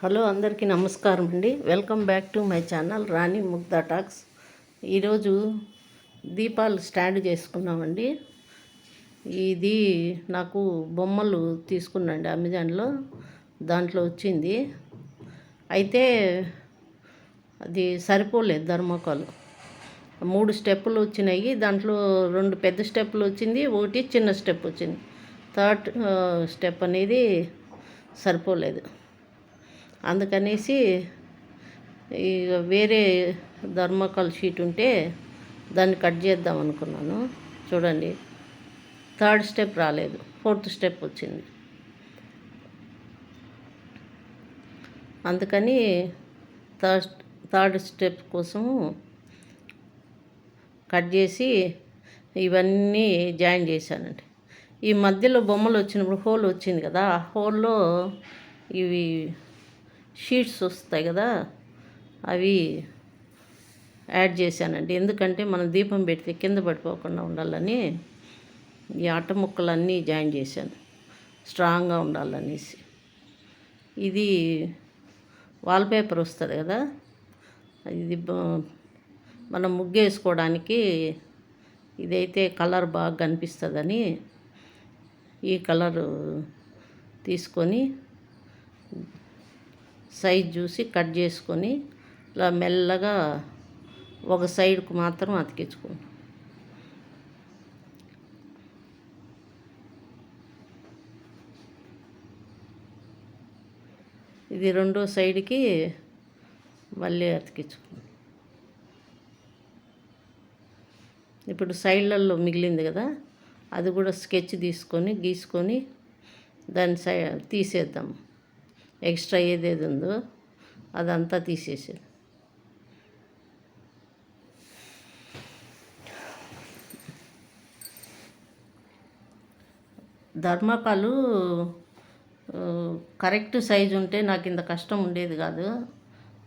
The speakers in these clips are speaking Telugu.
హలో అందరికీ నమస్కారం అండి. Welcome back to my channel Rani Mugdha talks. ఈరోజు దీపాలు స్టాండ్ చేసుకున్నామండి. ఇది నాకు బొమ్మలు తీసుకున్నాండి అమెజాన్లో, దాంట్లో వచ్చింది. అయితే అది సరిపోలేదు, థర్మోకాల్ 3 స్టెప్పులు వచ్చినాయి. దాంట్లో 2 పెద్ద స్టెప్పులు వచ్చింది, ఒకటి చిన్న స్టెప్ వచ్చింది. థర్డ్ స్టెప్ అనేది సరిపోలేదు. అందుకనేసి వేరే థర్మోకాల్ షీట్ ఉంటే దాన్ని కట్ చేద్దాం అనుకున్నాను. చూడండి, థర్డ్ స్టెప్ రాలేదు, ఫోర్త్ స్టెప్ వచ్చింది. అందుకని థర్డ్ స్టెప్ కోసము కట్ చేసి ఇవన్నీ జాయిన్ చేశానండి. ఈ మధ్యలో బొమ్మలు వచ్చినప్పుడు హోల్ వచ్చింది కదా, ఆ హోల్లో ఇవి షీట్స్ వస్తాయి కదా, అవి యాడ్ చేశానండి. ఎందుకంటే మనం దీపం పెడితే కింద పడిపోకుండా ఉండాలని ఈ అట్ట ముక్కలన్నీ జాయిన్ చేశాను, స్ట్రాంగ్గా ఉండాలనేసి. ఇది వాల్పేపర్ వస్తుంది కదా, ఇది మనం ముగ్గేసుకోవడానికి ఇదైతే కలర్ బాగా కనిపిస్తుందని ఈ కలరు తీసుకొని సైజ్ చూసి కట్ చేసుకొని ఇలా మెల్లగా ఒక సైడ్కు మాత్రం అతికించుకోండి. ఇది రెండో సైడ్కి మళ్ళీ అతికించుకోండి. ఇప్పుడు సైడ్లలో మిగిలింది కదా, అది కూడా స్కెచ్ తీసుకొని గీసుకొని దాన్ని తీసేద్దాం. ఎక్స్ట్రా ఏదేది ఉందో అదంతా తీసేసేది. ధర్మకాలు కరెక్ట్ సైజు ఉంటే నాకు ఇంత కష్టం ఉండేది కాదు.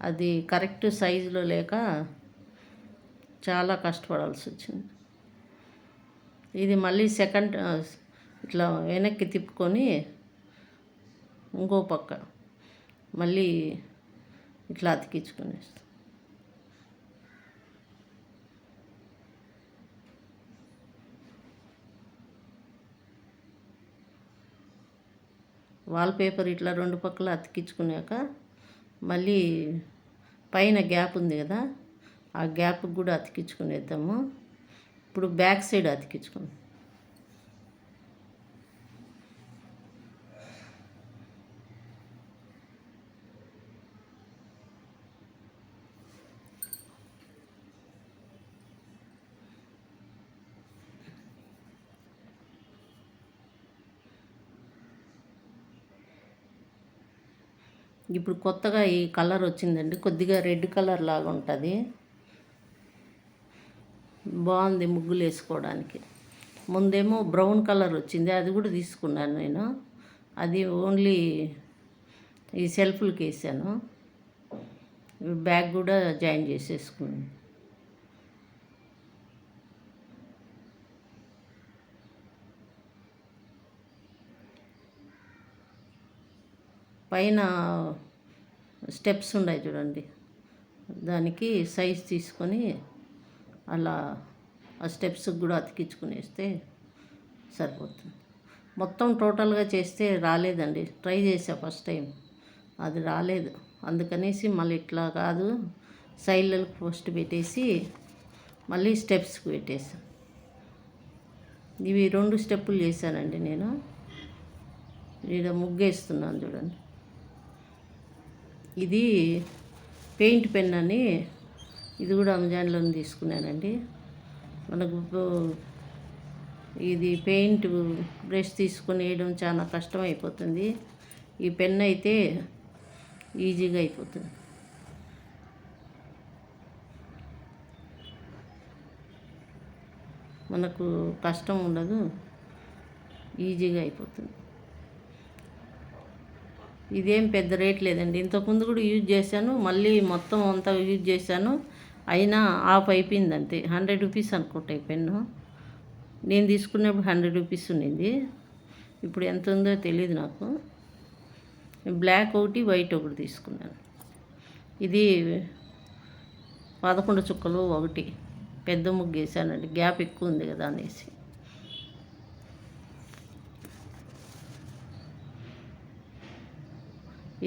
అది కరెక్ట్ సైజులో లేక చాలా కష్టపడాల్సి వచ్చింది. ఇది మళ్ళీ సెకండ్ ఇట్లా వెనక్కి తిప్పుకొని ఇంకో పక్క మళ్ళీ ఇట్లా అతికించుకునేస్తాం. వాల్పేపర్ ఇట్లా 2 పక్కల అతికించుకున్నాక మళ్ళీ పైన గ్యాప్ ఉంది కదా, ఆ గ్యాప్కి కూడా అతికించుకునేద్దాము. ఇప్పుడు బ్యాక్ సైడ్ అతికించుకుందాం. ఇప్పుడు కొత్తగా ఈ కలర్ వచ్చిందండి, కొద్దిగా రెడ్ కలర్ లాగా ఉంటుంది, బాగుంది ముగ్గులు వేసుకోవడానికి. ముందేమో బ్రౌన్ కలర్ వచ్చింది, అది కూడా తీసుకున్నాను నేను. అది ఓన్లీ ఈ సెల్ఫ్లకి వేసాను. బ్యాగ్ కూడా జాయిన్ చేసేసుకున్నాను. పైన స్టెప్స్ ఉన్నాయి చూడండి, దానికి సైజ్ తీసుకొని అలా ఆ స్టెప్స్కి కూడా అతికించుకునేస్తే సరిపోతుంది. మొత్తం టోటల్గా చేస్తే రాలేదండి, ట్రై చేసా ఫస్ట్ టైం, అది రాలేదు. అందుకనేసి మళ్ళీ ఇట్లా కాదు, సైడ్లకు ఫస్ట్ పెట్టేసి మళ్ళీ స్టెప్స్కి పెట్టేసాను. ఇవి 2 స్టెప్పులు చేశానండి నేను. ఇక్కడ ముగ్గేస్తున్నాను చూడండి. ఇది పెయింట్ పెన్ అని, ఇది కూడా అమెజాన్లో తీసుకున్నానండి. మనకు ఇది పెయింట్ బ్రష్ తీసుకొని వేయడం చాలా కష్టం అయిపోతుంది. ఈ పెన్ అయితే ఈజీగా అయిపోతుంది. మనకు కష్టం ఉండదు, ఈజీగా అయిపోతుంది. ఇదేం పెద్ద రేట్ లేదండి, ఇంతకుముందు కూడా యూజ్ చేశాను, మళ్ళీ మొత్తం అంతా యూజ్ చేశాను, అయినా ఆఫ్ అయిపోయింది అంతే. 100 రూపీస్ అనుకుంటా ఈ పెన్ను. నేను తీసుకున్నప్పుడు 100 రూపీస్ ఉండింది, ఇప్పుడు ఎంత ఉందో తెలియదు నాకు. బ్లాక్ ఒకటి వైట్ ఒకటి తీసుకున్నాను. ఇది 11 చుక్కలు ఒకటి పెద్ద ముగ్గు వేసానండి, గ్యాప్ ఎక్కువ ఉంది కదా అనేసి.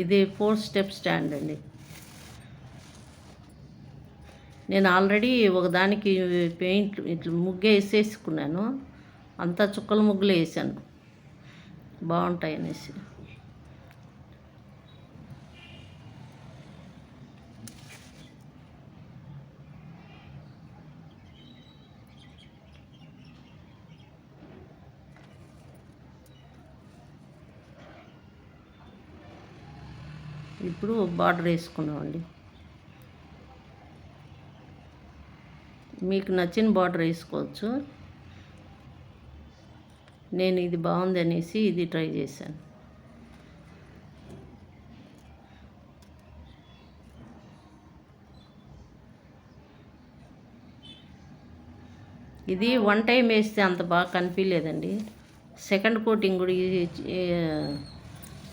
ఇది 4 స్టెప్ స్టాండ్ అండి. నేను ఆల్రెడీ ఒకదానికి పెయింట్ ఇట్లా ముగ్గు వేసేసుకున్నాను, అంతా చుక్కల ముగ్గులు వేసాను బాగుంటాయి అనేసి. ఇప్పుడు బార్డర్ వేసుకున్నామండి. మీకు నచ్చిన బార్డర్ వేసుకోవచ్చు. నేను ఇది బాగుంది అనేసి ఇది ట్రై చేశాను. ఇది 1 టైం వేస్తే అంత బాగా కనిపించలేదండి. సెకండ్ కోటింగ్ కూడా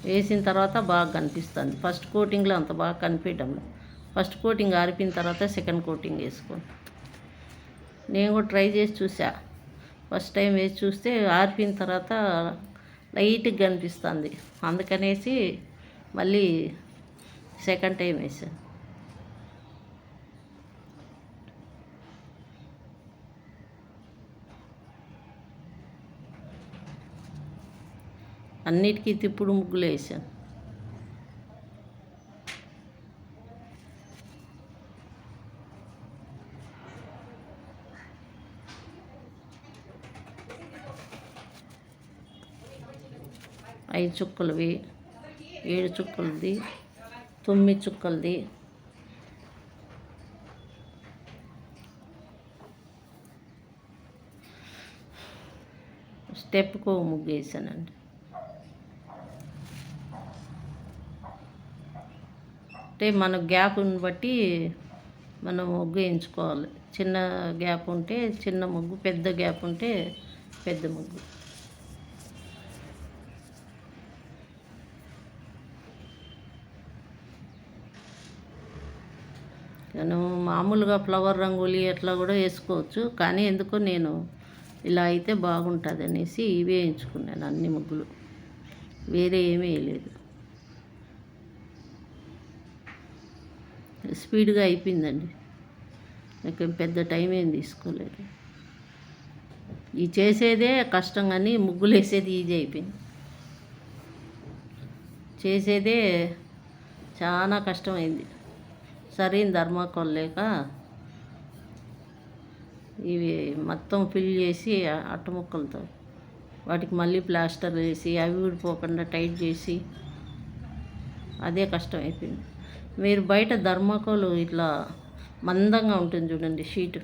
వేసిన తర్వాత బాగా కనిపిస్తుంది. ఫస్ట్ కోటింగ్లో అంత బాగా కనిపించడం. ఫస్ట్ కోటింగ్ ఆరిపోయిన తర్వాత సెకండ్ కోటింగ్ వేసుకోండి. నేను కూడా ట్రై చేసి చూసా. ఫస్ట్ టైం వేసి చూస్తే ఆరిపోయిన తర్వాత లైట్గా కనిపిస్తుంది, అందుకనేసి మళ్ళీ సెకండ్ టైం వేసాను. అన్నిటికీ తిప్పుడు ముగ్గులు వేసాను. ఐదు చుక్కలవి, 7 చుక్కలది, 9 చుక్కలది, స్టెప్కు ముగ్గు వేసానండి. అంటే మన గ్యాప్ని బట్టి మనం ముగ్గు వేయించుకోవాలి. చిన్న గ్యాప్ ఉంటే చిన్న ముగ్గు, పెద్ద గ్యాప్ ఉంటే పెద్ద ముగ్గు. నేను మామూలుగా ఫ్లవర్ రంగోలీ అట్లా కూడా వేసుకోవచ్చు, కానీ ఎందుకో నేను ఇలా అయితే బాగుంటుంది అనేసి ఇవే వేయించుకున్నాను అన్ని ముగ్గులు, వేరే ఏమీ వేయలేదు. స్పీడ్గా అయిపోయిందండి, నాకు పెద్ద టైం ఏం తీసుకోలేదు. ఈ చేసేదే కష్టం కానీ ముగ్గులు వేసేది ఈజీ అయిపోయింది. చేసేదే చాలా కష్టమైంది, సరైన ధర్మకోల్ లేక ఇవి మొత్తం ఫిల్ చేసి అట్టముక్కలతో వాటికి మళ్ళీ ప్లాస్టర్ వేసి అవి ఊడిపోకుండా టైట్ చేసి అదే కష్టం అయిపోయింది. మీరు బయట ధర్మకోల్ ఇట్లా మందంగా ఉంటుంది చూడండి షీట్,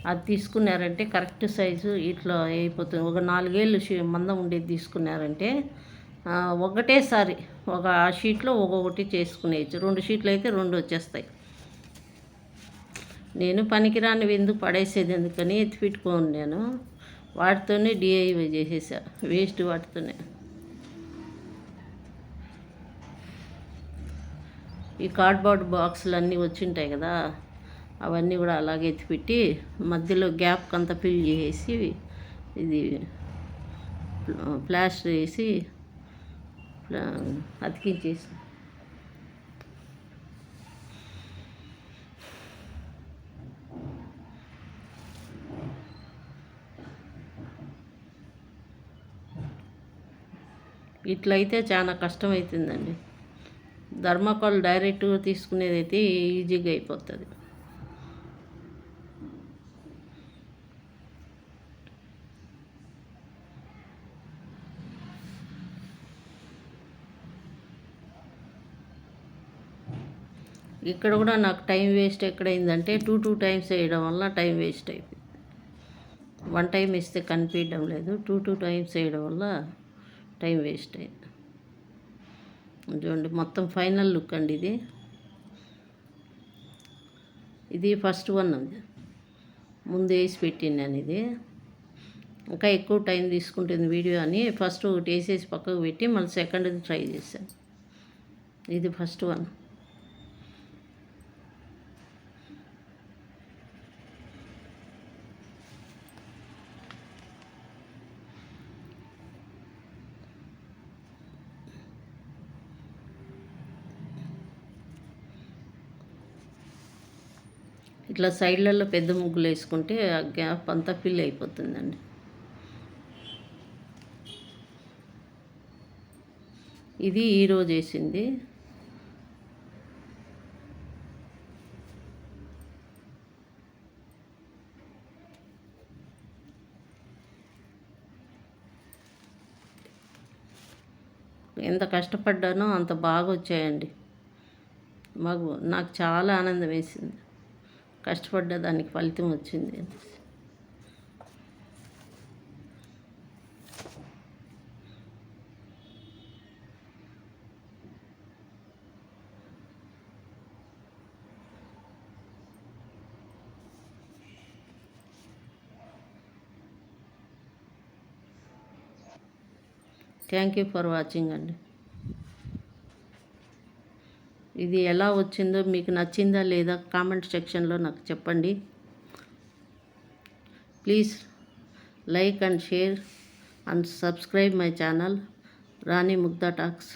అది తీసుకున్నారంటే కరెక్ట్ సైజు ఇట్లా అయిపోతుంది. ఒక 4 ఏళ్ళు మందం ఉండేది తీసుకున్నారంటే ఒకటేసారి ఒక షీట్లో ఒక్కొక్కటి చేసుకునేయచ్చు. 2 షీట్లు అయితే 2 వచ్చేస్తాయి. నేను పనికిరానివి ఎందుకు పడేసేది ఎందుకని ఎత్తిపెట్టుకోను, నేను వాటితోనే డిఐవై చేసేసా, వేస్ట్ వాటితోనే. ఈ కార్డ్బోర్డ్ బాక్సులు అన్నీ వచ్చింటాయి కదా, అవన్నీ కూడా అలాగే ఎత్తిపెట్టి మధ్యలో గ్యాప్ అంతా ఫిల్ చేసి ఇది ప్లాస్టర్ వేసి అతికించేసి. ఇట్లయితే చాలా కష్టమవుతుందండి. ధర్మకోల్ డైరెక్ట్గా తీసుకునేదైతే ఈజీగా అయిపోతుంది. ఇక్కడ కూడా నాకు టైం వేస్ట్ ఎక్కడైందంటే 2 టైమ్స్ వేయడం వల్ల టైం వేస్ట్ అయిపోయింది. 1 టైం వేస్తే కనిపించడం లేదు, 2 టైమ్స్ వేయడం వల్ల టైం వేస్ట్ అయింది. చూడండి మొత్తం ఫైనల్ లుక్ అండి ఇది. ఇది ఫస్ట్ వన్ ఉంది, ముందు వేసి పెట్టినాను. ఇది ఇంకా ఎక్కువ టైం తీసుకుంటుంది వీడియో అని ఫస్ట్ ఒకటి వేసేసి పక్కకు పెట్టి మళ్ళీ సెకండ్ది ట్రై చేశాను. ఇది ఫస్ట్ వన్. ఇట్లా సైడ్లలో పెద్ద ముగ్గులు వేసుకుంటే ఆ గ్యాప్ అంతా ఫిల్ అయిపోతుందండి. ఇది ఈరోజు వేసింది. ఎంత కష్టపడ్డానో అంత బాగా వచ్చాయండి. నాకు చాలా ఆనందం వేసింది, కష్టపడ్డ దానికి ఫలితం వచ్చింది. థ్యాంక్ యూ ఫర్ వాచింగ్ అండి. ఇది ఎలా వచ్చిందో, మీకు నచ్చిందా లేదా కామెంట్ సెక్షన్లో నాకు చెప్పండి. Please like and share and subscribe my channel Rani Mugdha talks.